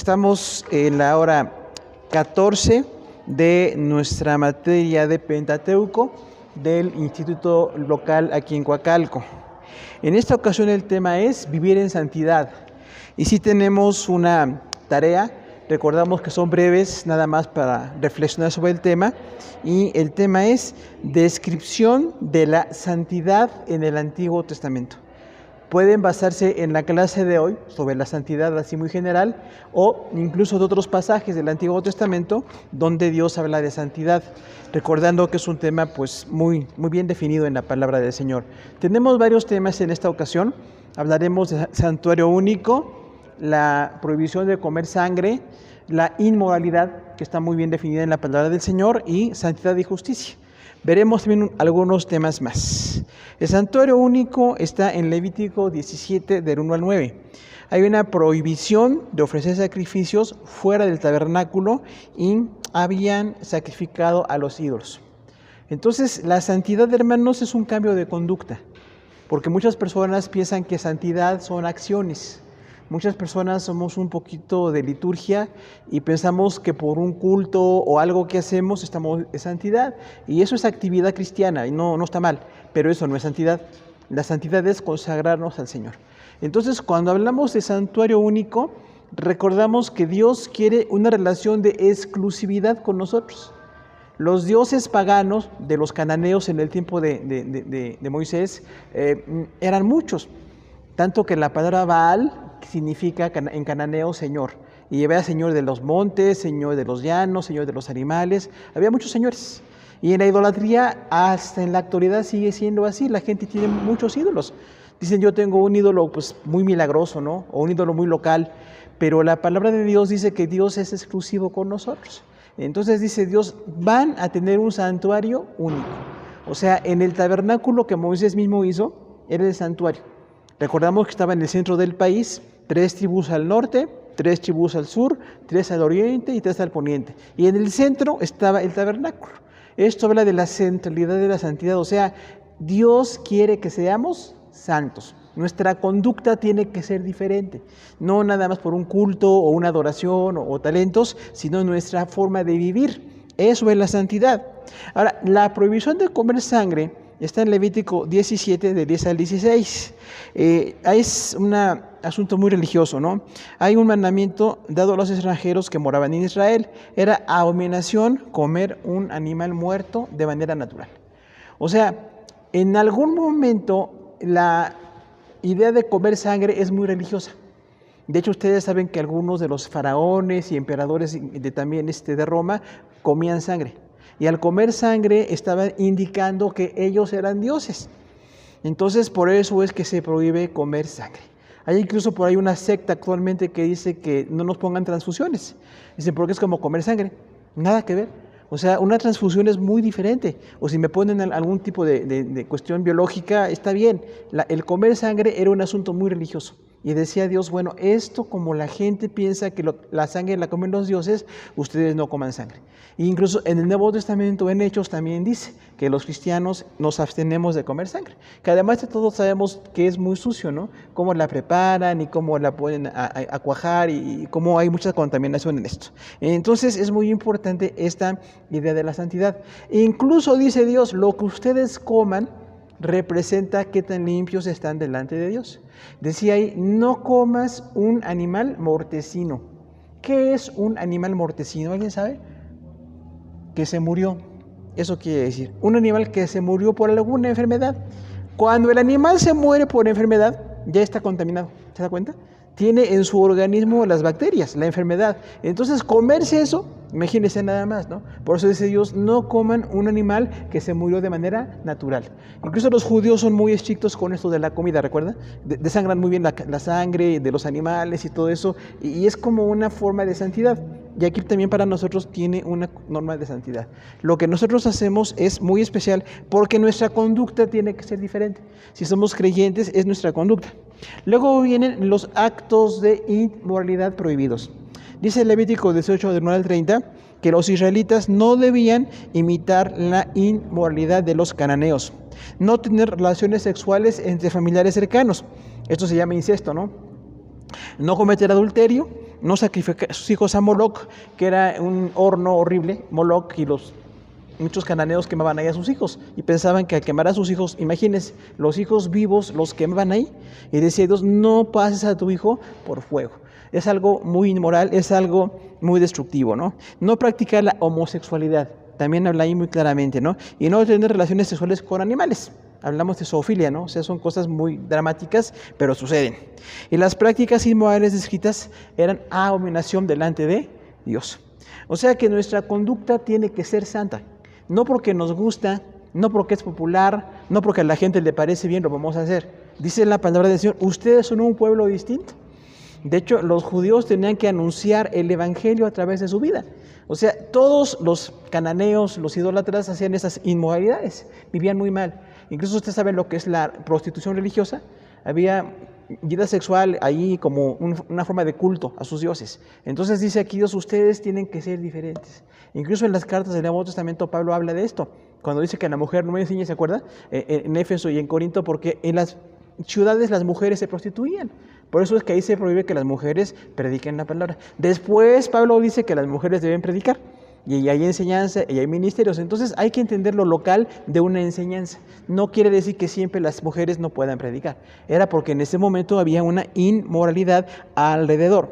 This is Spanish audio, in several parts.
Estamos en la hora 14 de nuestra materia de Pentateuco del Instituto Local aquí en Coacalco. En esta ocasión el tema es vivir en santidad. Y si tenemos una tarea, recordamos que son breves nada más para reflexionar sobre el tema. Y el tema es descripción de la santidad en el Antiguo Testamento. Pueden basarse en la clase de hoy sobre la santidad así muy general o incluso de otros pasajes del Antiguo Testamento donde Dios habla de santidad, recordando que es un tema pues muy bien definido en la palabra del Señor. Tenemos varios temas en esta ocasión. Hablaremos de santuario único, la prohibición de comer sangre, la inmoralidad, que está muy bien definida en la palabra del Señor, y santidad y justicia. Veremos también algunos temas más. El santuario único está en Levítico 17, del 1 al 9. Hay una prohibición de ofrecer sacrificios fuera del tabernáculo y habían sacrificado a los ídolos. Entonces, la santidad, hermanos, es un cambio de conducta, porque muchas personas piensan que santidad son acciones. Muchas personas somos un poquito de liturgia y pensamos que por un culto o algo que hacemos estamos en santidad. Y eso es actividad cristiana y no está mal, pero eso no es santidad. La santidad es consagrarnos al Señor. Entonces, cuando hablamos de santuario único, recordamos que Dios quiere una relación de exclusividad con nosotros. Los dioses paganos de los cananeos en el tiempo de Moisés eran muchos. Tanto que la palabra Baal significa en cananeo Señor. Y había Señor de los montes, Señor de los llanos, Señor de los animales. Había muchos señores. Y en la idolatría, hasta en la actualidad sigue siendo así. La gente tiene muchos ídolos. Dicen, yo tengo un ídolo pues muy milagroso, ¿no? O un ídolo muy local. Pero la palabra de Dios dice que Dios es exclusivo con nosotros. Entonces dice Dios, van a tener un santuario único. O sea, en el tabernáculo que Moisés mismo hizo, era el santuario. Recordamos que estaba en el centro del país, 3 tribus al norte, 3 tribus al sur, 3 al oriente y 3 al poniente. Y en el centro estaba el tabernáculo. Esto habla de la centralidad de la santidad, o sea, Dios quiere que seamos santos. Nuestra conducta tiene que ser diferente, no nada más por un culto o una adoración o talentos, sino nuestra forma de vivir. Eso es la santidad. Ahora, la prohibición de comer sangre está en Levítico 17, de 10 al 16. Es un asunto muy religioso, ¿no? Hay un mandamiento dado a los extranjeros que moraban en Israel. Era abominación comer un animal muerto de manera natural. O sea, en algún momento la idea de comer sangre es muy religiosa. De hecho, ustedes saben que algunos de los faraones y emperadores también de Roma comían sangre. Y al comer sangre estaban indicando que ellos eran dioses. Entonces, por eso es que se prohíbe comer sangre. Hay incluso por ahí una secta actualmente que dice que no nos pongan transfusiones. Dicen, porque es como comer sangre. Nada que ver. O sea, una transfusión es muy diferente. O si me ponen algún tipo de cuestión biológica, está bien. El comer sangre era un asunto muy religioso. Y decía Dios, bueno, esto como la gente piensa que la sangre la comen los dioses, ustedes no coman sangre. E incluso en el Nuevo Testamento, en Hechos, también dice que los cristianos nos abstenemos de comer sangre. Que además de todo sabemos que es muy sucio, ¿no? Cómo la preparan y cómo la ponen a cuajar y cómo hay mucha contaminación en esto. Entonces es muy importante esta idea de la santidad. E incluso dice Dios, lo que ustedes coman representa qué tan limpios están delante de Dios. Decía ahí, no comas un animal mortecino. ¿Qué es un animal mortecino? ¿Alguien sabe? Que se murió. Eso quiere decir, un animal que se murió por alguna enfermedad. Cuando el animal se muere por enfermedad, ya está contaminado. ¿Se da cuenta? Tiene en su organismo las bacterias, la enfermedad. Entonces, comerse eso, imagínense nada más, ¿no? Por eso dice Dios, no coman un animal que se murió de manera natural. Incluso los judíos son muy estrictos con esto de la comida, ¿recuerda? Desangran muy bien la sangre de los animales y todo eso, y es como una forma de santidad. Y aquí también para nosotros tiene una norma de santidad. Lo que nosotros hacemos es muy especial porque nuestra conducta tiene que ser diferente. Si somos creyentes, es nuestra conducta. Luego vienen los actos de inmoralidad prohibidos. Dice Levítico 18, del 9 al 30, que los israelitas no debían imitar la inmoralidad de los cananeos. No tener relaciones sexuales entre familiares cercanos. Esto se llama incesto, ¿no? No cometer adulterio, no sacrificar a sus hijos a Moloc, que era un horno horrible, Moloc, y muchos cananeos quemaban ahí a sus hijos y pensaban que al quemar a sus hijos, imagínense, los hijos vivos los quemaban ahí, y decía Dios, no pases a tu hijo por fuego. Es algo muy inmoral, es algo muy destructivo, ¿no? No practicar la homosexualidad, también habla ahí muy claramente, ¿no? Y no tener relaciones sexuales con animales. Hablamos de zoofilia, ¿no? O sea, son cosas muy dramáticas, pero suceden. Y las prácticas inmorales descritas eran abominación delante de Dios. O sea que nuestra conducta tiene que ser santa. No porque nos gusta, no porque es popular, no porque a la gente le parece bien, lo vamos a hacer. Dice la palabra del Señor, ustedes son un pueblo distinto. De hecho, los judíos tenían que anunciar el evangelio a través de su vida. O sea, todos los cananeos, los idólatras hacían esas inmoralidades, vivían muy mal. Incluso ustedes saben lo que es la prostitución religiosa. Había vida sexual ahí como una forma de culto a sus dioses. Entonces dice aquí Dios, ustedes tienen que ser diferentes. Incluso en las cartas del Nuevo Testamento Pablo habla de esto. Cuando dice que a la mujer no me enseñe, ¿se acuerda? En Éfeso y en Corinto, porque en las ciudades las mujeres se prostituían. Por eso es que ahí se prohíbe que las mujeres prediquen la palabra. Después Pablo dice que las mujeres deben predicar. Y hay enseñanza, y hay ministerios. Entonces hay que entender lo local de una enseñanza. No quiere decir que siempre las mujeres no puedan predicar. Era porque en ese momento había una inmoralidad alrededor.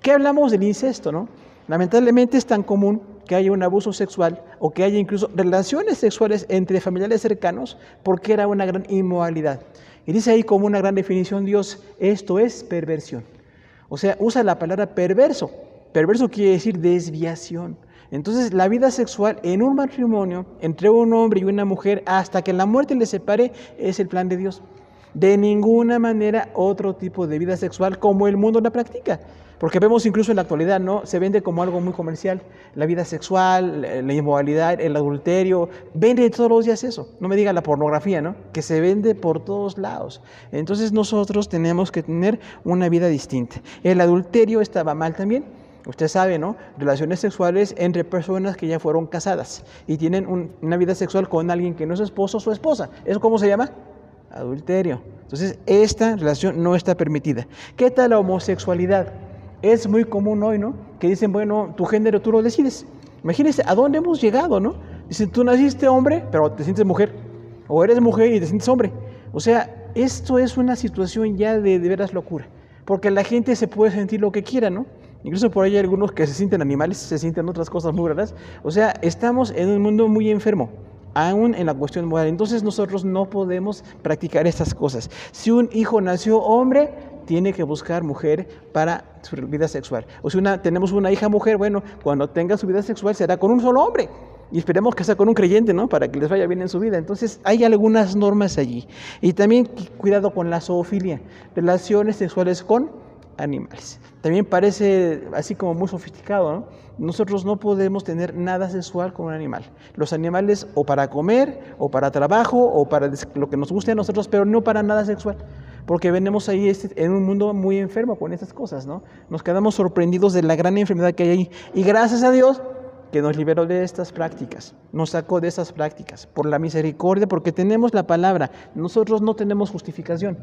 ¿Qué hablamos del incesto, no? Lamentablemente es tan común que haya un abuso sexual o que haya incluso relaciones sexuales entre familiares cercanos porque era una gran inmoralidad. Y dice ahí como una gran definición Dios, esto es perversión. O sea, usa la palabra perverso. Perverso quiere decir desviación. Entonces, la vida sexual en un matrimonio entre un hombre y una mujer hasta que la muerte les separe es el plan de Dios. De ninguna manera otro tipo de vida sexual como el mundo la practica. Porque vemos incluso en la actualidad, ¿no? Se vende como algo muy comercial. La vida sexual, la inmoralidad, el adulterio. Vende todos los días eso. No me diga la pornografía, ¿no? Que se vende por todos lados. Entonces nosotros tenemos que tener una vida distinta. El adulterio estaba mal también. Usted sabe, ¿no? Relaciones sexuales entre personas que ya fueron casadas y tienen una vida sexual con alguien que no es su esposo o su esposa. ¿Eso cómo se llama? Adulterio. Entonces, esta relación no está permitida. ¿Qué tal la homosexualidad? Es muy común hoy, ¿no? Que dicen, bueno, tu género tú lo decides. Imagínense a dónde hemos llegado, ¿no? Dicen, tú naciste hombre, pero te sientes mujer. O eres mujer y te sientes hombre. O sea, esto es una situación ya de veras locura. Porque la gente se puede sentir lo que quiera, ¿no? Incluso por ahí hay algunos que se sienten animales, se sienten otras cosas muy raras. O sea, estamos en un mundo muy enfermo, aún en la cuestión moral. Entonces nosotros no podemos practicar estas cosas. Si un hijo nació hombre, tiene que buscar mujer para su vida sexual. O si tenemos una hija mujer, bueno, cuando tenga su vida sexual será con un solo hombre. Y esperemos que sea con un creyente, ¿no? Para que les vaya bien en su vida. Entonces hay algunas normas allí. Y también cuidado con la zoofilia, relaciones sexuales con animales. También parece así como muy sofisticado, ¿no? Nosotros no podemos tener nada sexual con un animal. Los animales o para comer, o para trabajo, o para lo que nos guste a nosotros, pero no para nada sexual. Porque venimos ahí en un mundo muy enfermo con estas cosas, ¿no? Nos quedamos sorprendidos de la gran enfermedad que hay ahí. Y gracias a Dios que nos liberó de estas prácticas, nos sacó de estas prácticas, por la misericordia, porque tenemos la palabra. Nosotros no tenemos justificación.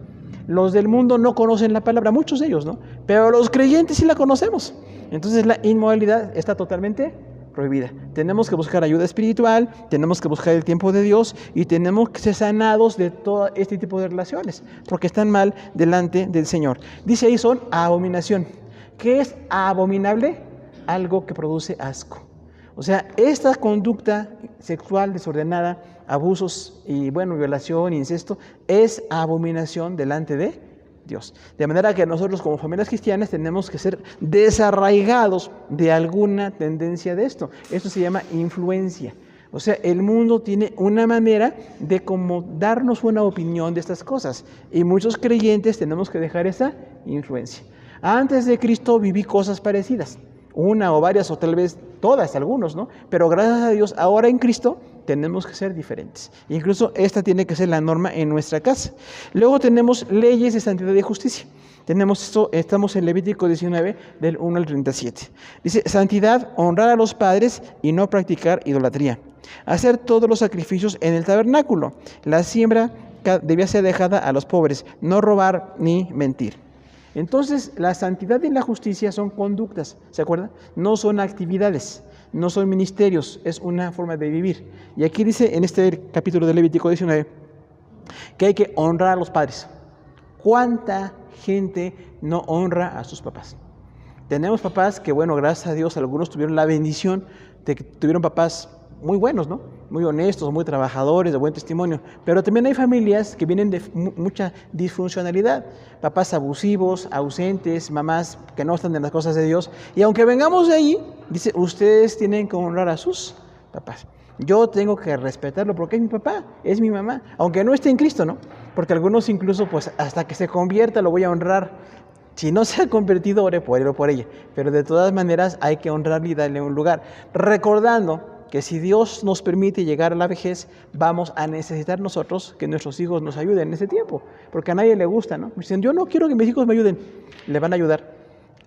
Los del mundo no conocen la palabra, muchos de ellos, ¿no? Pero los creyentes sí la conocemos. Entonces la inmoralidad está totalmente prohibida. Tenemos que buscar ayuda espiritual, tenemos que buscar el tiempo de Dios y tenemos que ser sanados de todo este tipo de relaciones, porque están mal delante del Señor. Dice ahí son abominación. ¿Qué es abominable? Algo que produce asco. O sea, esta conducta sexual desordenada, abusos y violación, incesto, es abominación delante de Dios. De manera que nosotros como familias cristianas tenemos que ser desarraigados de alguna tendencia de esto. Esto se llama influencia. O sea, el mundo tiene una manera de como darnos una opinión de estas cosas. Y muchos creyentes tenemos que dejar esa influencia. Antes de Cristo viví cosas parecidas. Una o varias o tal vez todas, algunos, ¿no? Pero gracias a Dios, ahora en Cristo tenemos que ser diferentes. Incluso esta tiene que ser la norma en nuestra casa. Luego tenemos leyes de santidad y justicia. Tenemos esto, estamos en Levítico 19, del 1 al 37. Dice, santidad, honrar a los padres y no practicar idolatría. Hacer todos los sacrificios en el tabernáculo. La siembra debía ser dejada a los pobres. No robar ni mentir. Entonces, la santidad y la justicia son conductas, ¿se acuerdan? No son actividades, no son ministerios, es una forma de vivir. Y aquí dice en este capítulo de Levítico 19 que hay que honrar a los padres. ¿Cuánta gente no honra a sus papás? Tenemos papás que, bueno, gracias a Dios, algunos tuvieron la bendición de que tuvieron papás muy buenos, ¿no? Muy honestos, muy trabajadores, de buen testimonio. Pero también hay familias que vienen de mucha disfuncionalidad. Papás abusivos, ausentes, mamás que no están en las cosas de Dios. Y aunque vengamos de ahí, dice, ustedes tienen que honrar a sus papás. Yo tengo que respetarlo porque es mi papá, es mi mamá, aunque no esté en Cristo, ¿no? Porque algunos incluso, pues, hasta que se convierta lo voy a honrar. Si no se ha convertido, ore por él o por ella. Pero de todas maneras hay que honrarle y darle un lugar. Recordando que si Dios nos permite llegar a la vejez, vamos a necesitar nosotros que nuestros hijos nos ayuden en ese tiempo. Porque a nadie le gusta, ¿no? Dicen, yo no quiero que mis hijos me ayuden. Le van a ayudar.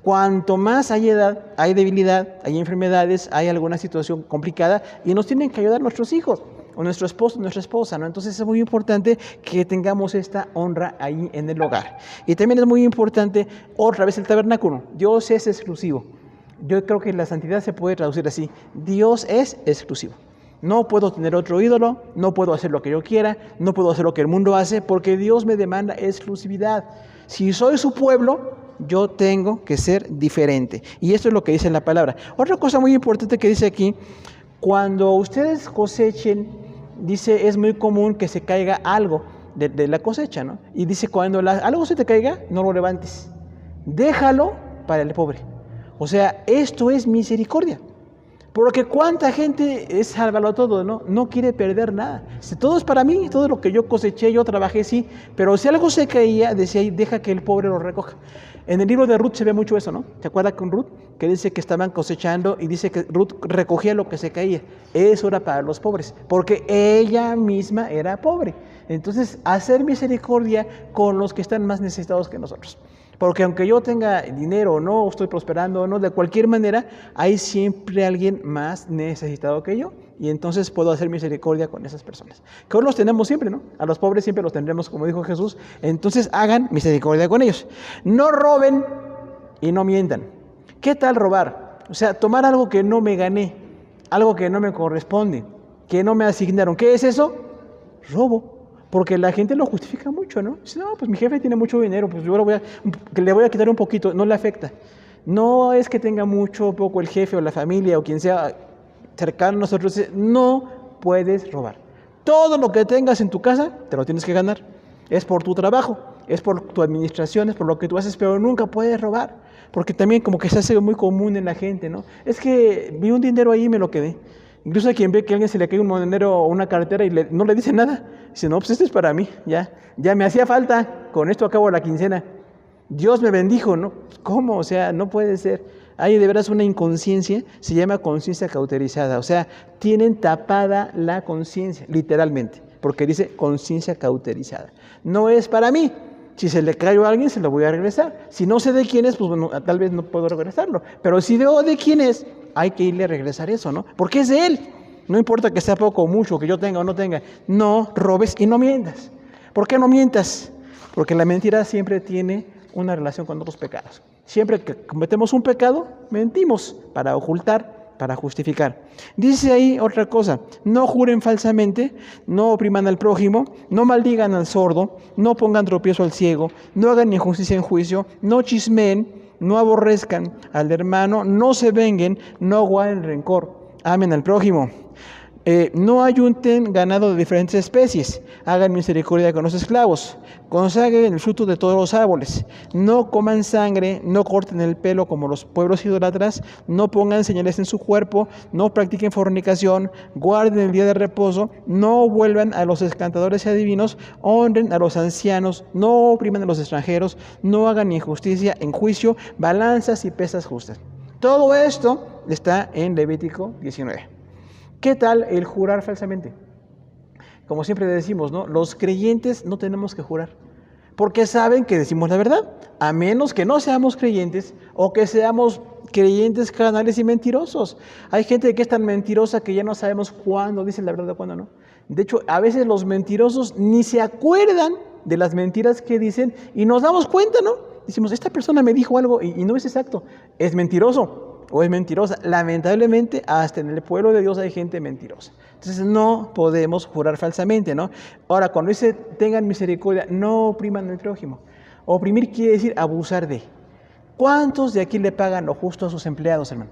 Cuanto más hay edad, hay debilidad, hay enfermedades, hay alguna situación complicada y nos tienen que ayudar nuestros hijos o nuestro esposo, nuestra esposa, ¿no? Entonces es muy importante que tengamos esta honra ahí en el hogar. Y también es muy importante, otra vez el tabernáculo. Dios es exclusivo. Yo creo que la santidad se puede traducir así. Dios es exclusivo. No puedo tener otro ídolo, no puedo hacer lo que yo quiera, no puedo hacer lo que el mundo hace, porque Dios me demanda exclusividad. Si soy su pueblo, yo tengo que ser diferente. Y esto es lo que dice la palabra. Otra cosa muy importante que dice aquí, cuando ustedes cosechen, dice, es muy común que se caiga algo de la cosecha, ¿no? Y dice, cuando algo se te caiga, no lo levantes. Déjalo para el pobre. O sea, esto es misericordia. Porque cuánta gente es sálvalo todo, ¿no? No quiere perder nada. Si todo es para mí, todo lo que yo coseché, yo trabajé, sí. Pero si algo se caía, decía ahí, deja que el pobre lo recoja. En el libro de Ruth se ve mucho eso, ¿no? ¿Se acuerda con Ruth? Que dice que estaban cosechando y dice que Ruth recogía lo que se caía. Eso era para los pobres, porque ella misma era pobre. Entonces, hacer misericordia con los que están más necesitados que nosotros. Porque aunque yo tenga dinero o no, estoy prosperando o no, de cualquier manera, hay siempre alguien más necesitado que yo. Y entonces puedo hacer misericordia con esas personas. Que hoy los tenemos siempre, ¿no? A los pobres siempre los tendremos, como dijo Jesús. Entonces hagan misericordia con ellos. No roben y no mientan. ¿Qué tal robar? O sea, tomar algo que no me gané, algo que no me corresponde, que no me asignaron. ¿Qué es eso? Robo. Porque la gente lo justifica mucho, ¿no? Dice, no, pues mi jefe tiene mucho dinero, pues yo le voy a quitar un poquito, no le afecta. No es que tenga mucho o poco el jefe o la familia o quien sea cercano a nosotros, no puedes robar. Todo lo que tengas en tu casa, te lo tienes que ganar. Es por tu trabajo, es por tu administración, es por lo que tú haces, pero nunca puedes robar. Porque también como que se hace muy común en la gente, ¿no? Es que vi un dinero ahí y me lo quedé. Incluso hay quien ve que a alguien se le cae un monedero o una cartera y no le dice nada. Dice, no, pues esto es para mí, ya me hacía falta, con esto acabo la quincena. Dios me bendijo, ¿no? ¿Cómo? O sea, no puede ser. Hay de veras una inconsciencia, se llama conciencia cauterizada. O sea, tienen tapada la conciencia, literalmente, porque dice conciencia cauterizada. No es para mí. Si se le cayó a alguien, se lo voy a regresar. Si no sé de quién es, pues bueno, tal vez no puedo regresarlo. Pero si veo de quién es, hay que irle a regresar eso, ¿no? Porque es de él. No importa que sea poco o mucho, que yo tenga o no tenga. No robes y no mientas. ¿Por qué no mientas? Porque la mentira siempre tiene una relación con otros pecados. Siempre que cometemos un pecado, mentimos para ocultar, para justificar. Dice ahí otra cosa, no juren falsamente, no opriman al prójimo, no maldigan al sordo, no pongan tropiezo al ciego, no hagan injusticia en juicio, no chismeen, no aborrezcan al hermano, no se venguen, no guarden rencor, amen al prójimo. No ayunten ganado de diferentes especies, hagan misericordia con los esclavos, consagren el fruto de todos los árboles, no coman sangre, no corten el pelo como los pueblos idólatras, no pongan señales en su cuerpo, no practiquen fornicación, guarden el día de reposo, no vuelvan a los encantadores y adivinos, honren a los ancianos, no opriman a los extranjeros, no hagan injusticia en juicio, balanzas y pesas justas. Todo esto está en Levítico 19. ¿Qué tal el jurar falsamente? Como siempre decimos, ¿no? Los creyentes no tenemos que jurar, porque saben que decimos la verdad, a menos que no seamos creyentes o que seamos creyentes carnales y mentirosos. Hay gente que es tan mentirosa que ya no sabemos cuándo dice la verdad o cuándo no. De hecho, a veces los mentirosos ni se acuerdan de las mentiras que dicen y nos damos cuenta, ¿no? decimos, esta persona me dijo algo y no es exacto, es mentiroso o es mentirosa. Lamentablemente, hasta en el pueblo de Dios hay gente mentirosa. Entonces, no podemos jurar falsamente, ¿no? Ahora, cuando dice, tengan misericordia, no opriman al prójimo. Oprimir quiere decir abusar de. ¿Cuántos de aquí le pagan lo justo a sus empleados, hermano?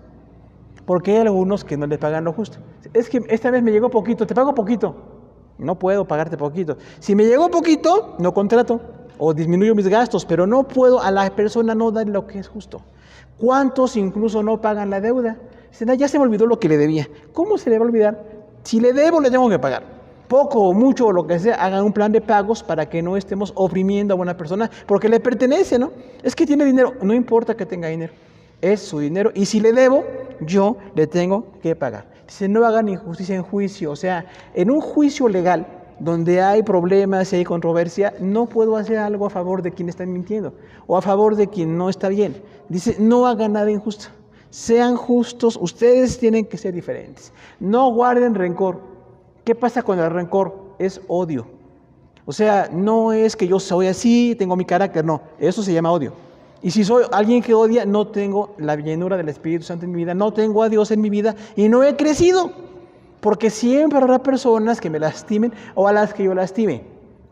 Porque hay algunos que no le pagan lo justo. Es que esta vez me llegó poquito, te pago poquito. No puedo pagarte poquito. Si me llegó poquito, no contrato o disminuyo mis gastos, pero no puedo a la persona no dar lo que es justo. ¿Cuántos incluso no pagan la deuda? Dicen, ya se me olvidó lo que le debía. ¿Cómo se le va a olvidar? Si le debo, le tengo que pagar. Poco o mucho o lo que sea, hagan un plan de pagos para que no estemos oprimiendo a una persona porque le pertenece, ¿no? Es que tiene dinero, no importa que tenga dinero, es su dinero y si le debo, yo le tengo que pagar. Dice, no hagan injusticia en juicio, o sea, en un juicio legal donde hay problemas y hay controversia, no puedo hacer algo a favor de quien está mintiendo o a favor de quien no está bien. Dice, no hagan nada injusto, sean justos, ustedes tienen que ser diferentes, no guarden rencor. ¿Qué pasa con el rencor? Es odio. O sea, no es que yo soy así, tengo mi carácter, no, eso se llama odio. Y si soy alguien que odia, no tengo la llenura del Espíritu Santo en mi vida, no tengo a Dios en mi vida y no he crecido. Porque siempre habrá personas que me lastimen o a las que yo lastime.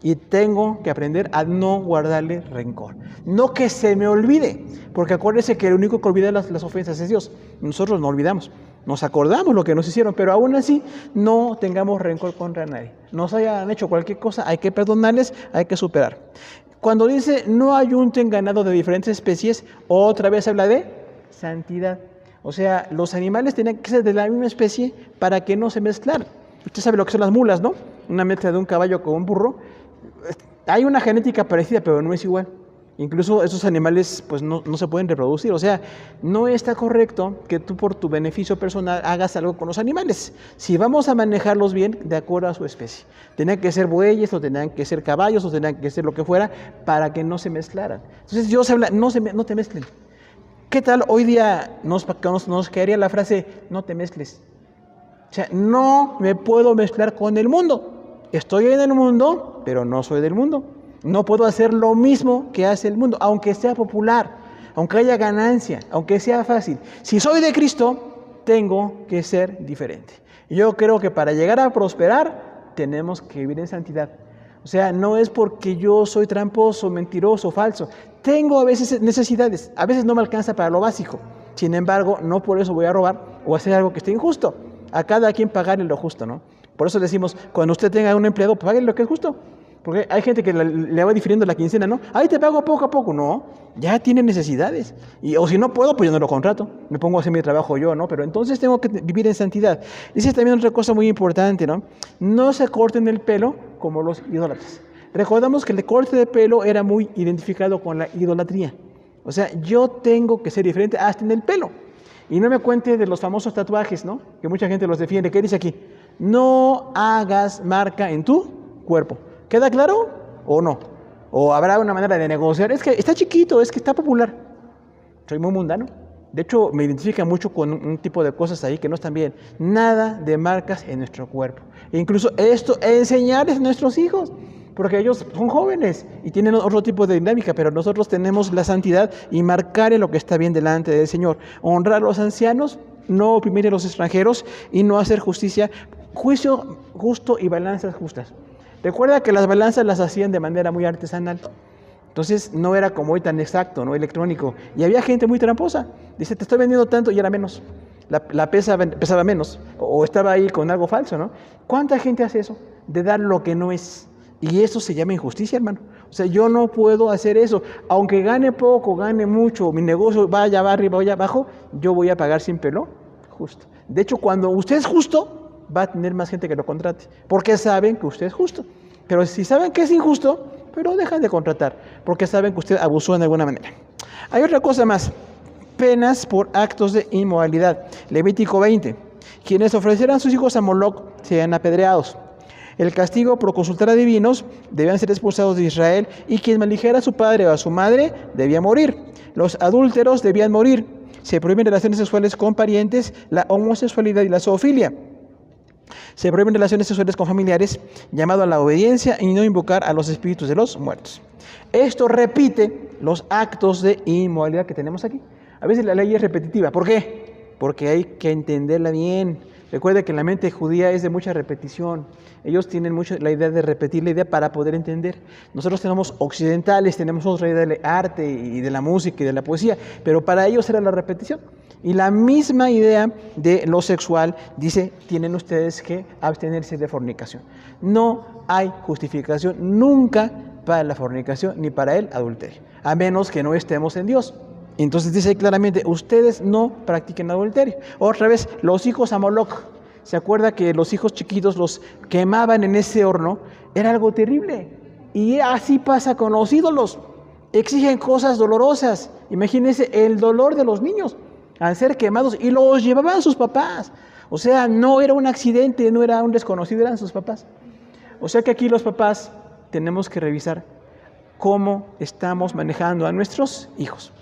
Y tengo que aprender a no guardarle rencor. No que se me olvide, porque acuérdense que el único que olvida las ofensas es Dios. Nosotros no olvidamos, nos acordamos lo que nos hicieron, pero aún así no tengamos rencor contra nadie. Nos hayan hecho cualquier cosa, hay que perdonarles, hay que superar. Cuando dice no ayunten ganado de diferentes especies, otra vez habla de santidad. O sea, los animales tenían que ser de la misma especie para que no se mezclaran. Usted sabe lo que son las mulas, ¿no? Una mezcla de un caballo con un burro. Hay una genética parecida, pero no es igual. Incluso esos animales pues no se pueden reproducir. O sea, no está correcto que tú por tu beneficio personal hagas algo con los animales. Si vamos a manejarlos bien, de acuerdo a su especie. Tenían que ser bueyes, o tenían que ser caballos, o tenían que ser lo que fuera, para que no se mezclaran. Entonces Dios habla, no te mezclen. ¿Qué tal hoy día nos quedaría la frase, no te mezcles? O sea, no me puedo mezclar con el mundo. Estoy en el mundo, pero no soy del mundo. No puedo hacer lo mismo que hace el mundo, aunque sea popular, aunque haya ganancia, aunque sea fácil. Si soy de Cristo, tengo que ser diferente. Yo creo que para llegar a prosperar, tenemos que vivir en santidad. O sea, no es porque yo soy tramposo, mentiroso, falso. Tengo a veces necesidades, a veces no me alcanza para lo básico. Sin embargo, no por eso voy a robar o hacer algo que esté injusto. A cada quien pagarle lo justo, ¿no? Por eso decimos, cuando usted tenga un empleado, páguele lo que es justo. Porque hay gente que le va difiriendo la quincena, ¿no? Ahí te pago poco a poco. No, ya tiene necesidades. O si no puedo, pues yo no lo contrato. Me pongo a hacer mi trabajo yo, ¿no? Pero entonces tengo que vivir en santidad. Dice también otra cosa muy importante, ¿no? No se corten el pelo como los idólatras. Recordamos que el corte de pelo era muy identificado con la idolatría. O sea, yo tengo que ser diferente hasta en el pelo. Y no me cuente de los famosos tatuajes, ¿no? Que mucha gente los defiende. ¿Qué dice aquí? No hagas marca en tu cuerpo. ¿Queda claro o no? ¿O habrá una manera de negociar? Es que está chiquito, es que está popular. Soy muy mundano. De hecho, me identifica mucho con un tipo de cosas ahí que no están bien. Nada de marcas en nuestro cuerpo. E incluso esto, enseñarles a nuestros hijos. Porque ellos son jóvenes y tienen otro tipo de dinámica, pero nosotros tenemos la santidad y marcar en lo que está bien delante del Señor. Honrar a los ancianos, no oprimir a los extranjeros y no hacer justicia, juicio justo y balanzas justas. Recuerda que las balanzas las hacían de manera muy artesanal. Entonces no era como hoy tan exacto, no electrónico. Y había gente muy tramposa. Dice, te estoy vendiendo tanto y era menos. La pesaba menos. O estaba ahí con algo falso, ¿no? ¿Cuánta gente hace eso? De dar lo que no es. Y eso se llama injusticia, hermano. O sea, yo no puedo hacer eso. Aunque gane poco, gane mucho, mi negocio vaya arriba, vaya abajo, yo voy a pagar sin pelo justo. De hecho, cuando usted es justo, va a tener más gente que lo contrate, porque saben que usted es justo. Pero si saben que es injusto, pero dejan de contratar, porque saben que usted abusó de alguna manera. Hay otra cosa más, penas por actos de inmoralidad. Levítico 20, quienes ofrecieran sus hijos a Moloc sean apedreados. El castigo por consultar a divinos debían ser expulsados de Israel, y quien maldijera a su padre o a su madre debía morir. Los adúlteros debían morir. Se prohíben relaciones sexuales con parientes, la homosexualidad y la zoofilia. Se prohíben relaciones sexuales con familiares, llamado a la obediencia y no invocar a los espíritus de los muertos. Esto repite los actos de inmoralidad que tenemos aquí. A veces la ley es repetitiva. ¿Por qué? Porque hay que entenderla bien. Recuerda que la mente judía es de mucha repetición. Ellos tienen mucho la idea de repetir la idea para poder entender. Nosotros tenemos occidentales, tenemos otra idea del arte y de la música y de la poesía, pero para ellos era la repetición. Y la misma idea de lo sexual dice, tienen ustedes que abstenerse de fornicación. No hay justificación nunca para la fornicación ni para el adulterio, a menos que no estemos en Dios. Entonces dice claramente, ustedes no practiquen adulterio. Otra vez, los hijos a Moloch. ¿Se acuerda que los hijos chiquitos los quemaban en ese horno? Era algo terrible. Y así pasa con los ídolos. Exigen cosas dolorosas. Imagínense el dolor de los niños al ser quemados y los llevaban sus papás. O sea, no era un accidente, no era un desconocido, eran sus papás. O sea que aquí los papás tenemos que revisar cómo estamos manejando a nuestros hijos.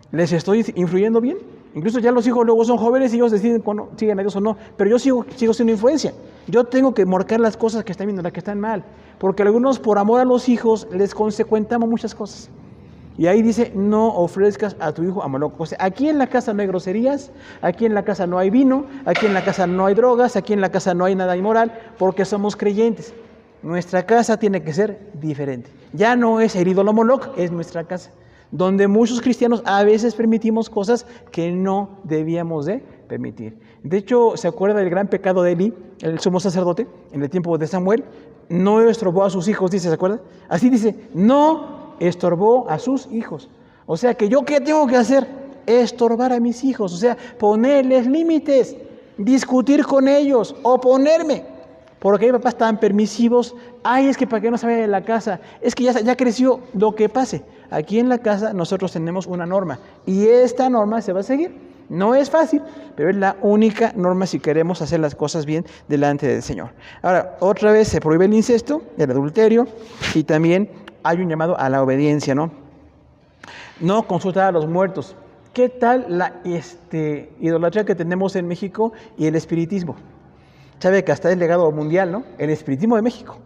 ¿Les estoy influyendo bien? Incluso ya los hijos luego son jóvenes y ellos deciden cuando siguen a Dios o no. Pero yo sigo siendo influencia. Yo tengo que marcar las cosas que están bien, las que están mal. Porque algunos, por amor a los hijos, les consecuentamos muchas cosas. Y ahí dice, no ofrezcas a tu hijo a Moloch. O sea, aquí en la casa no hay groserías, aquí en la casa no hay vino, aquí en la casa no hay drogas, aquí en la casa no hay nada inmoral, porque somos creyentes. Nuestra casa tiene que ser diferente. Ya no es el ídolo Moloch, es nuestra casa, donde muchos cristianos a veces permitimos cosas que no debíamos de permitir. De hecho, ¿se acuerda del gran pecado de Elí, el sumo sacerdote, en el tiempo de Samuel? No estorbó a sus hijos, dice, ¿se acuerda? Así dice, no estorbó a sus hijos. O sea, que yo, ¿qué tengo que hacer? Estorbar a mis hijos, o sea, ponerles límites, discutir con ellos, oponerme. Porque hay papás tan permisivos, ay, es que para que no se vaya de la casa, es que ya creció, lo que pase. Aquí en la casa nosotros tenemos una norma y esta norma se va a seguir. No es fácil, pero es la única norma si queremos hacer las cosas bien delante del Señor. Ahora, otra vez se prohíbe el incesto, el adulterio y también hay un llamado a la obediencia, ¿no? No consultar a los muertos. ¿Qué tal la idolatría que tenemos en México y el espiritismo? Sabe que hasta es legado mundial, ¿no? El espiritismo de México.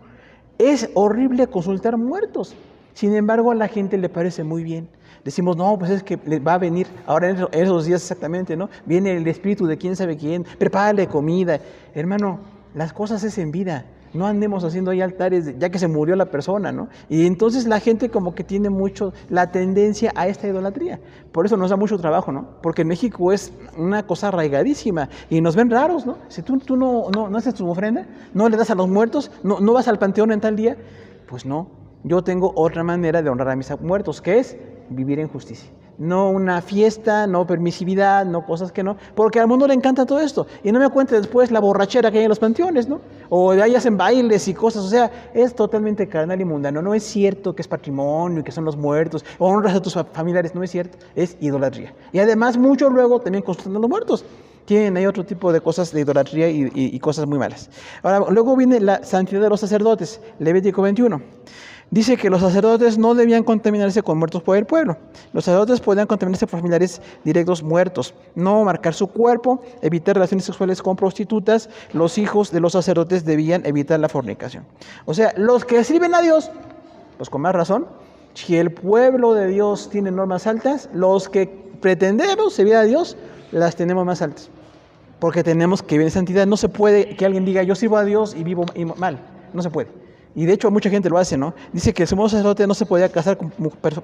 Es horrible consultar muertos. Sin embargo, a la gente le parece muy bien. Decimos, no, pues es que va a venir, ahora en esos días exactamente, ¿no? Viene el espíritu de quién sabe quién, prepárale comida. Hermano, las cosas es en vida. No andemos haciendo ahí altares ya que se murió la persona, ¿no? Y entonces la gente como que tiene mucho la tendencia a esta idolatría. Por eso nos da mucho trabajo, ¿no? Porque en México es una cosa arraigadísima y nos ven raros, ¿no? Si tú no haces tu ofrenda, no le das a los muertos, no vas al panteón en tal día, pues no. Yo tengo otra manera de honrar a mis muertos, que es vivir en justicia. No una fiesta, no permisividad, no cosas que no, porque al mundo le encanta todo esto. Y no me cuente después la borrachera que hay en los panteones, ¿no? O de ahí hacen bailes y cosas, o sea, es totalmente carnal y mundano. No es cierto que es patrimonio y que son los muertos, o honras a tus familiares, no es cierto, es idolatría. Y además muchos luego también consultan a los muertos. Tienen ahí otro tipo de cosas de idolatría y cosas muy malas. Ahora, luego viene la santidad de los sacerdotes, Levítico 21. Dice que los sacerdotes no debían contaminarse con muertos por el pueblo. Los sacerdotes podían contaminarse por familiares directos muertos, no marcar su cuerpo, evitar relaciones sexuales con prostitutas. Los hijos de los sacerdotes debían evitar la fornicación. O sea, los que sirven a Dios, pues con más razón, si el pueblo de Dios tiene normas altas, los que pretendemos servir a Dios, las tenemos más altas. Porque tenemos que vivir en santidad. No se puede que alguien diga, yo sirvo a Dios y vivo mal. No se puede. Y de hecho mucha gente lo hace, ¿no? Dice que el sumo sacerdote no se podía casar con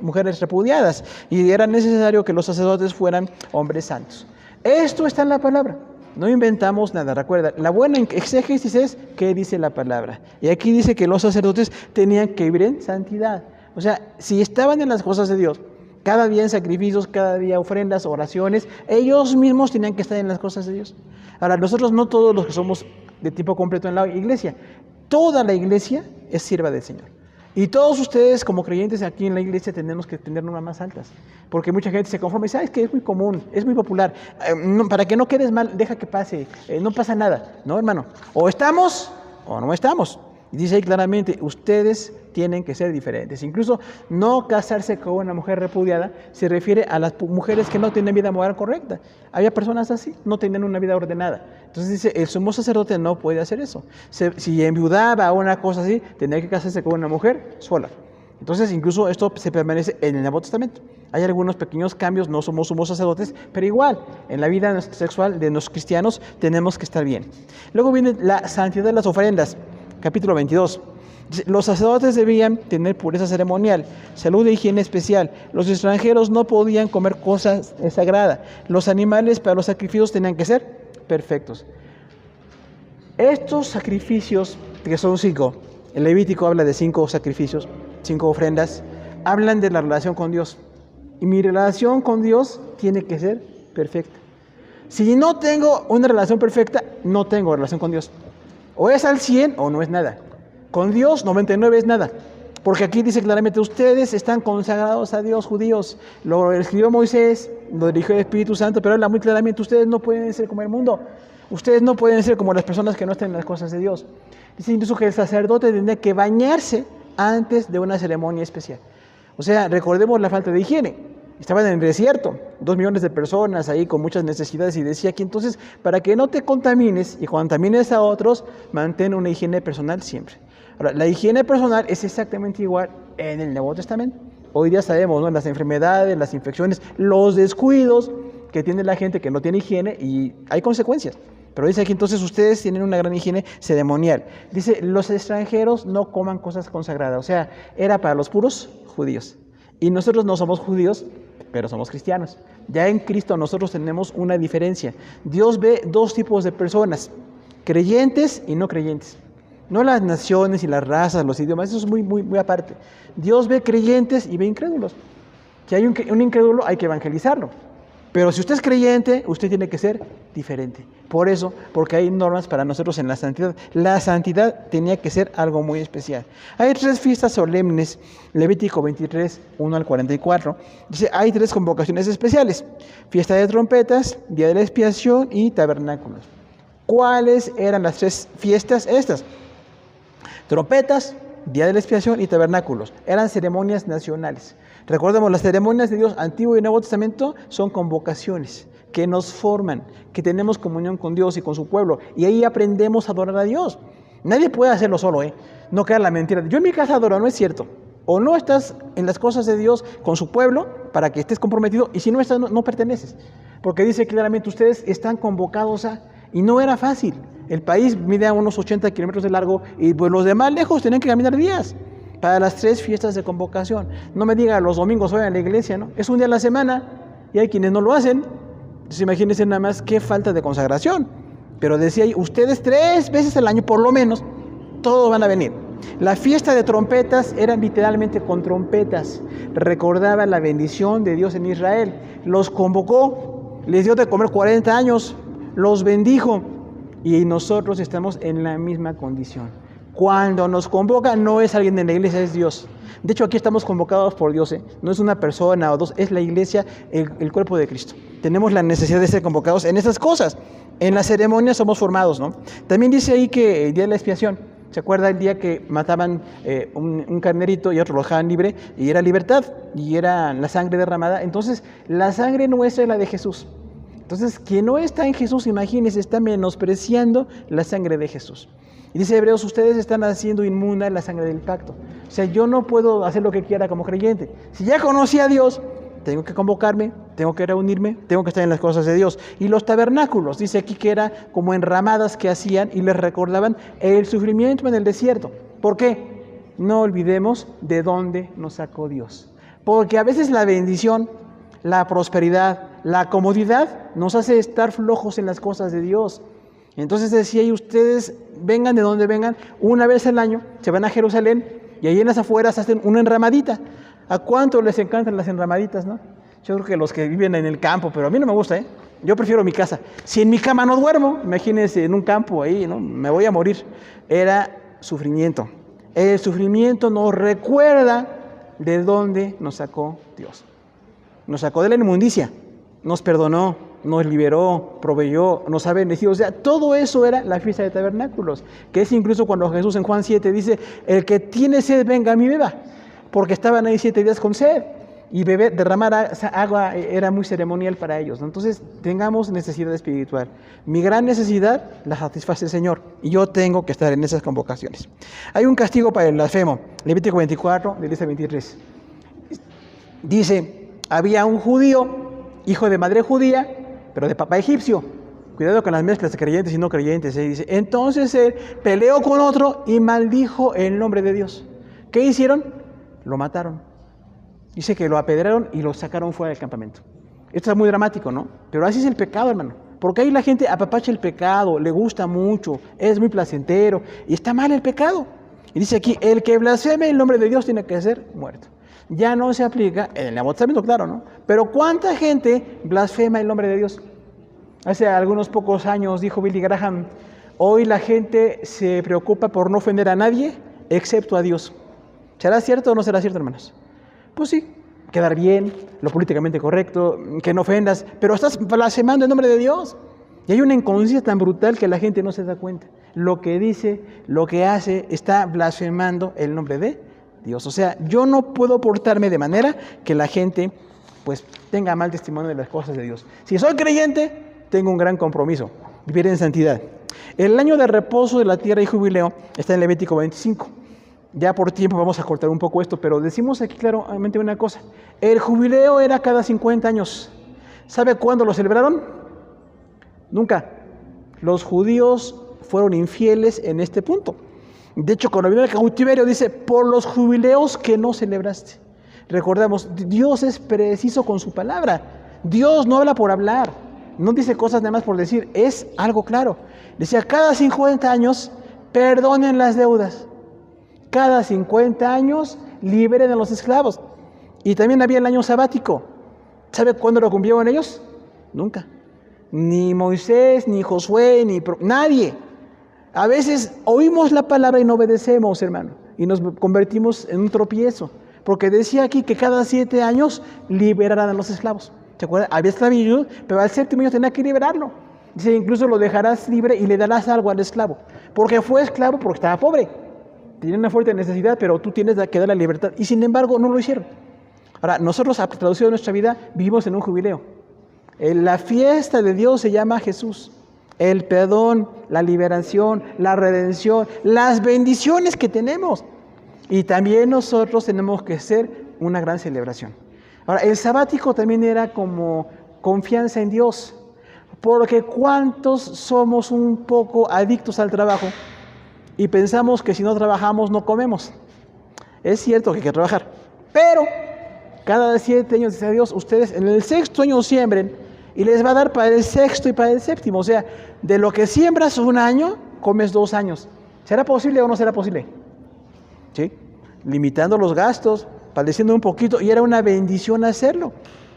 mujeres repudiadas y era necesario que los sacerdotes fueran hombres santos. Esto está en la palabra. No inventamos nada. Recuerda, la buena exégesis es qué dice la palabra. Y aquí dice que los sacerdotes tenían que vivir en santidad. O sea, si estaban en las cosas de Dios, cada día en sacrificios, cada día ofrendas, oraciones, ellos mismos tenían que estar en las cosas de Dios. Ahora, nosotros no todos los que somos de tiempo completo en la iglesia, toda la iglesia es sierva del Señor. Y todos ustedes como creyentes aquí en la iglesia tenemos que tener normas más altas. Porque mucha gente se conforma y dice, es que es muy común, es muy popular. Para que no quedes mal, deja que pase, no pasa nada. No, hermano, o estamos o no estamos. Y dice ahí claramente, ustedes tienen que ser diferentes. Incluso no casarse con una mujer repudiada se refiere a las mujeres que no tienen vida moral correcta. Había personas así, no tenían una vida ordenada. Entonces dice, el sumo sacerdote no puede hacer eso. Si enviudaba o una cosa así, tenía que casarse con una mujer sola. Entonces incluso esto se permanece en el Nuevo Testamento. Hay algunos pequeños cambios, no somos sumos sacerdotes, pero igual, en la vida sexual de los cristianos tenemos que estar bien. Luego viene la santidad de las ofrendas, capítulo 22. Los sacerdotes debían tener pureza ceremonial, salud e higiene especial. Los extranjeros no podían comer cosas sagradas. Los animales para los sacrificios tenían que ser perfectos. Estos sacrificios, que son 5, el Levítico habla de 5 sacrificios, 5 ofrendas, hablan de la relación con Dios. Y mi relación con Dios tiene que ser perfecta. Si no tengo una relación perfecta, no tengo relación con Dios. O es al 100 o no es nada. Con Dios 99 es nada. Porque aquí dice claramente, ustedes están consagrados a Dios, judíos. Lo escribió Moisés, lo dirigió el Espíritu Santo, pero habla muy claramente, ustedes no pueden ser como el mundo. Ustedes no pueden ser como las personas que no están en las cosas de Dios. Dice incluso que el sacerdote tendría que bañarse antes de una ceremonia especial. O sea, recordemos la falta de higiene. Estaban en el desierto, 2 millones de personas ahí con muchas necesidades y decía que entonces para que no te contamines y contamines a otros, mantén una higiene personal siempre. Ahora, la higiene personal es exactamente igual en el Nuevo Testamento. Hoy día sabemos, ¿no?, las enfermedades, las infecciones, los descuidos que tiene la gente que no tiene higiene y hay consecuencias. Pero dice aquí entonces ustedes tienen una gran higiene ceremonial. Dice, los extranjeros no coman cosas consagradas. O sea, era para los puros judíos. Y nosotros no somos judíos, pero somos cristianos. Ya en Cristo nosotros tenemos una diferencia. Dios ve 2 tipos de personas, creyentes y no creyentes. No las naciones y las razas, los idiomas, eso es muy aparte. Dios ve creyentes y ve incrédulos. Si hay un incrédulo, hay que evangelizarlo. Pero si usted es creyente, usted tiene que ser diferente. Por eso, porque hay normas para nosotros en la santidad. La santidad tenía que ser algo muy especial. Hay 3 fiestas solemnes, Levítico 23, 1 al 44. Dice, hay 3 convocaciones especiales. Fiesta de trompetas, Día de la Expiación y tabernáculos. ¿Cuáles eran las 3 fiestas estas? Trompetas, Día de la Expiación y tabernáculos. Eran ceremonias nacionales. Recordemos, las ceremonias de Dios, Antiguo y Nuevo Testamento, son convocaciones que nos forman, que tenemos comunión con Dios y con su pueblo. Y ahí aprendemos a adorar a Dios. Nadie puede hacerlo solo, No queda la mentira. Yo en mi casa adoro, no es cierto. O no estás en las cosas de Dios con su pueblo para que estés comprometido, y si no estás, no perteneces. Porque dice claramente, ustedes están convocados a... Y no era fácil. El país mide a unos 80 kilómetros de largo y pues los demás lejos tenían que caminar días para las 3 fiestas de convocación. No me diga los domingos voy a la iglesia, ¿no? Es un día a la semana y hay quienes no lo hacen. Entonces imagínense nada más qué falta de consagración. Pero decía ahí, ustedes 3 veces al año por lo menos, todos van a venir. La fiesta de trompetas era literalmente con trompetas. Recordaba la bendición de Dios en Israel. Los convocó, les dio de comer 40 años, los bendijo. Y nosotros estamos en la misma condición. Cuando nos convoca no es alguien en la iglesia, es Dios. De hecho, aquí estamos convocados por Dios, No es una persona o 2, es la iglesia, el cuerpo de Cristo. Tenemos la necesidad de ser convocados en esas cosas. En las ceremonias somos formados, ¿no? También dice ahí que el día de la expiación, ¿se acuerda el día que mataban un carnerito y otro lo dejaban libre? Y era libertad, y era la sangre derramada. Entonces, la sangre nuestra es la de Jesús. Entonces, quien no está en Jesús, imagínense, está menospreciando la sangre de Jesús. Y dice Hebreos, ustedes están haciendo inmunda la sangre del pacto. O sea, yo no puedo hacer lo que quiera como creyente. Si ya conocí a Dios, tengo que convocarme, tengo que reunirme, tengo que estar en las cosas de Dios. Y los tabernáculos, dice aquí que era como enramadas que hacían y les recordaban el sufrimiento en el desierto. ¿Por qué? No olvidemos de dónde nos sacó Dios. Porque a veces la bendición, la prosperidad, la comodidad nos hace estar flojos en las cosas de Dios. Entonces decía, y ustedes vengan de donde vengan, una vez al año se van a Jerusalén y ahí en las afueras hacen una enramadita. ¿A cuánto les encantan las enramaditas, no? Yo creo que los que viven en el campo, pero a mí no me gusta, Yo prefiero mi casa. Si en mi cama no duermo, imagínense en un campo ahí, ¿no? Me voy a morir. Era sufrimiento. El sufrimiento nos recuerda de dónde nos sacó Dios. Nos sacó de la inmundicia, nos perdonó, nos liberó, proveyó, nos ha bendecido. O sea, todo eso era la fiesta de tabernáculos, que es incluso cuando Jesús en Juan 7 dice, el que tiene sed venga a mí beba, porque estaban ahí 7 días con sed. Y beber, derramar agua era muy ceremonial para ellos, ¿no? Entonces, tengamos necesidad espiritual. Mi gran necesidad la satisface el Señor y yo tengo que estar en esas convocaciones. Hay un castigo para el blasfemo, Levítico 24, del 10 al 23. Dice, había un judío, hijo de madre judía, pero de papá egipcio. Cuidado con las mezclas de creyentes y no creyentes. Dice, entonces él peleó con otro y maldijo el nombre de Dios. ¿Qué hicieron? Lo mataron. Dice que lo apedrearon y lo sacaron fuera del campamento. Esto es muy dramático, ¿no? Pero así es el pecado, hermano. Porque ahí la gente apapacha el pecado, le gusta mucho, es muy placentero y está mal el pecado. Y dice aquí, el que blasfeme el nombre de Dios tiene que ser muerto. Ya no se aplica en el Nuevo Testamento, claro, ¿no? Pero ¿cuánta gente blasfema el nombre de Dios? Hace algunos pocos años dijo Billy Graham, hoy la gente se preocupa por no ofender a nadie excepto a Dios. ¿Será cierto o no será cierto, hermanos? Pues sí, quedar bien, lo políticamente correcto, que no ofendas, pero estás blasfemando el nombre de Dios. Y hay una inconsciencia tan brutal que la gente no se da cuenta. Lo que dice, lo que hace, está blasfemando el nombre de Dios. O sea, yo no puedo portarme de manera que la gente pues tenga mal testimonio de las cosas de Dios. Si soy creyente, tengo un gran compromiso, vivir en santidad. El año de reposo de la tierra y jubileo está en Levítico 25. Ya por tiempo vamos a cortar un poco esto, pero decimos aquí claramente una cosa. El jubileo era cada 50 años. ¿Sabe cuándo lo celebraron? Nunca. Los judíos fueron infieles en este punto. De hecho, cuando vino el cautiverio dice, por los jubileos que no celebraste. Recordemos, Dios es preciso con su palabra. Dios no habla por hablar. No dice cosas nada más por decir, es algo claro. Decía, cada 50 años perdonen las deudas. Cada 50 años liberen a los esclavos. Y también había el año sabático. ¿Sabe cuándo lo cumplieron ellos? Nunca. Ni Moisés, ni Josué, nadie. A veces oímos la palabra y no obedecemos, hermano. Y nos convertimos en un tropiezo. Porque decía aquí que cada 7 años liberaran a los esclavos. ¿Se acuerdan? Había esclavitud, pero al 7º año tenía que liberarlo. Dice, incluso lo dejarás libre y le darás algo al esclavo. Porque fue esclavo porque estaba pobre. Tenía una fuerte necesidad, pero tú tienes que dar la libertad. Y sin embargo, no lo hicieron. Ahora, nosotros, traducido en nuestra vida, vivimos en un jubileo. La fiesta de Dios se llama Jesús. El perdón, la liberación, la redención, las bendiciones que tenemos. Y también nosotros tenemos que hacer una gran celebración. Ahora, el sabático también era como confianza en Dios. Porque ¿cuántos somos un poco adictos al trabajo? Y pensamos que si no trabajamos no comemos. Es cierto que hay que trabajar, pero cada 7 años, dice Dios, ustedes en el 6º año siembren y les va a dar para el 6º y para el 7º. O sea, de lo que siembras 1 año, comes 2 años. ¿Será posible o no será posible? ¿Sí? Limitando los gastos, padeciendo un poquito, y era una bendición hacerlo.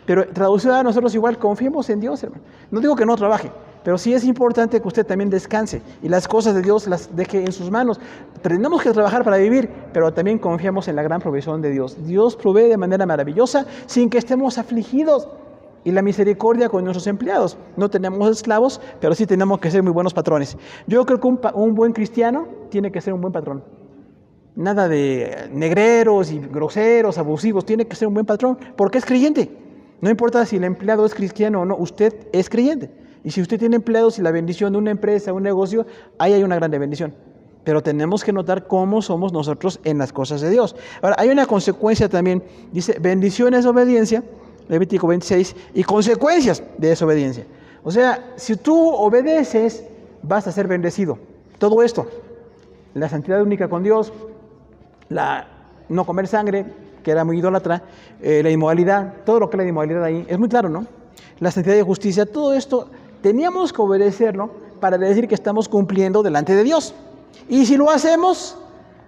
Pero traducido a nosotros igual, confiemos en Dios, hermano. No digo que no trabaje, pero sí es importante que usted también descanse y las cosas de Dios las deje en sus manos. Tenemos que trabajar para vivir, pero también confiamos en la gran provisión de Dios. Dios provee de manera maravillosa sin que estemos afligidos. Y la misericordia con nuestros empleados. No tenemos esclavos, pero sí tenemos que ser muy buenos patrones. Yo creo que un buen cristiano tiene que ser un buen patrón. Nada de negreros y groseros, abusivos. Tiene que ser un buen patrón porque es creyente. No importa si el empleado es cristiano o no, usted es creyente. Y si usted tiene empleados y la bendición de una empresa, un negocio, ahí hay una grande bendición. Pero tenemos que notar cómo somos nosotros en las cosas de Dios. Ahora, hay una consecuencia también. Dice, bendición es obediencia, Levítico 26, y consecuencias de desobediencia. O sea, si tú obedeces, vas a ser bendecido. Todo esto, la santidad única con Dios, la no comer sangre, que era muy idólatra, la inmoralidad, todo lo que es la inmoralidad ahí, es muy claro, ¿no? La santidad y justicia, todo esto teníamos que obedecerlo para decir que estamos cumpliendo delante de Dios. Y si lo hacemos,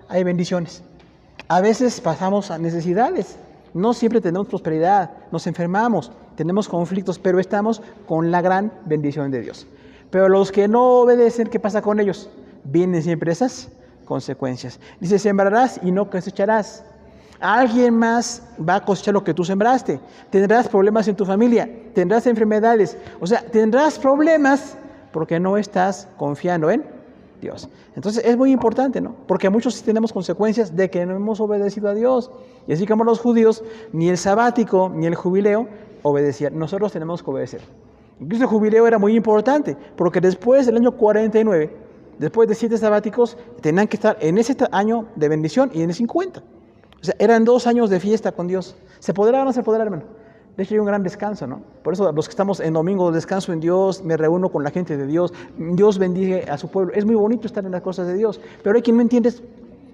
hay bendiciones. A veces pasamos a necesidades, no siempre tenemos prosperidad, nos enfermamos, tenemos conflictos, pero estamos con la gran bendición de Dios. Pero los que no obedecen, ¿qué pasa con ellos? Vienen siempre esas consecuencias. Dice, sembrarás y no cosecharás. Alguien más va a cosechar lo que tú sembraste. Tendrás problemas en tu familia, tendrás enfermedades, o sea, tendrás problemas porque no estás confiando en Dios. Entonces es muy importante, ¿no? Porque muchos sí tenemos consecuencias de que no hemos obedecido a Dios. Y así como los judíos, ni el sabático ni el jubileo obedecían. Nosotros tenemos que obedecer. Incluso el jubileo era muy importante, porque después del año 49, después de 7 sabáticos, tenían que estar en ese año de bendición y en el 50. O sea, eran 2 años de fiesta con Dios. ¿Se podrá o no se podrá, hermano? De hecho, hay un gran descanso, ¿no? Por eso los que estamos en domingo, descanso en Dios, me reúno con la gente de Dios, Dios bendice a su pueblo. Es muy bonito estar en las cosas de Dios, pero hay quien no entiende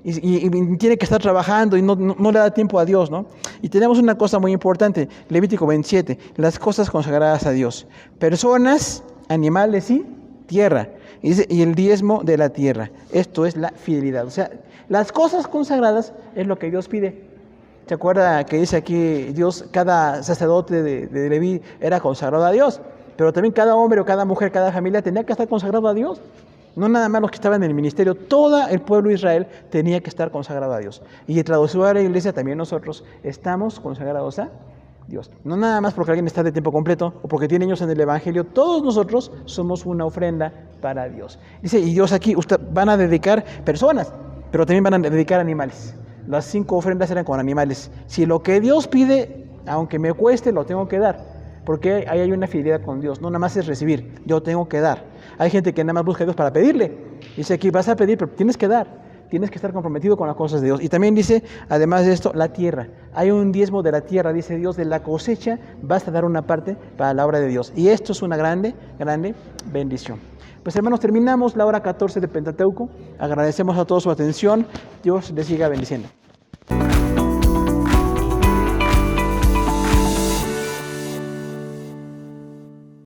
y tiene que estar trabajando y no le da tiempo a Dios, ¿no? Y tenemos una cosa muy importante, Levítico 27, las cosas consagradas a Dios. Personas, animales y tierra. Y el diezmo de la tierra. Esto es la fidelidad. O sea, las cosas consagradas es lo que Dios pide. ¿Se acuerda que dice aquí Dios, cada sacerdote de Leví era consagrado a Dios? Pero también cada hombre o cada mujer, cada familia tenía que estar consagrado a Dios. No nada más los que estaban en el ministerio, todo el pueblo de Israel tenía que estar consagrado a Dios. Y traducido a la iglesia, también nosotros estamos consagrados a Dios. No nada más porque alguien está de tiempo completo o porque tiene años en el Evangelio, todos nosotros somos una ofrenda para Dios. Dice, y Dios aquí, usted van a dedicar personas, pero también van a dedicar animales. Las 5 ofrendas eran con animales. Si lo que Dios pide, aunque me cueste, lo tengo que dar. Porque ahí hay una fidelidad con Dios. No nada más es recibir, yo tengo que dar. Hay gente que nada más busca a Dios para pedirle. Dice aquí, vas a pedir, pero tienes que dar. Tienes que estar comprometido con las cosas de Dios. Y también dice, además de esto, la tierra. Hay un diezmo de la tierra, dice Dios, de la cosecha vas a dar una parte para la obra de Dios. Y esto es una grande, grande bendición. Pues hermanos, terminamos la hora 14 de Pentateuco. Agradecemos a todos su atención. Dios les siga bendiciendo.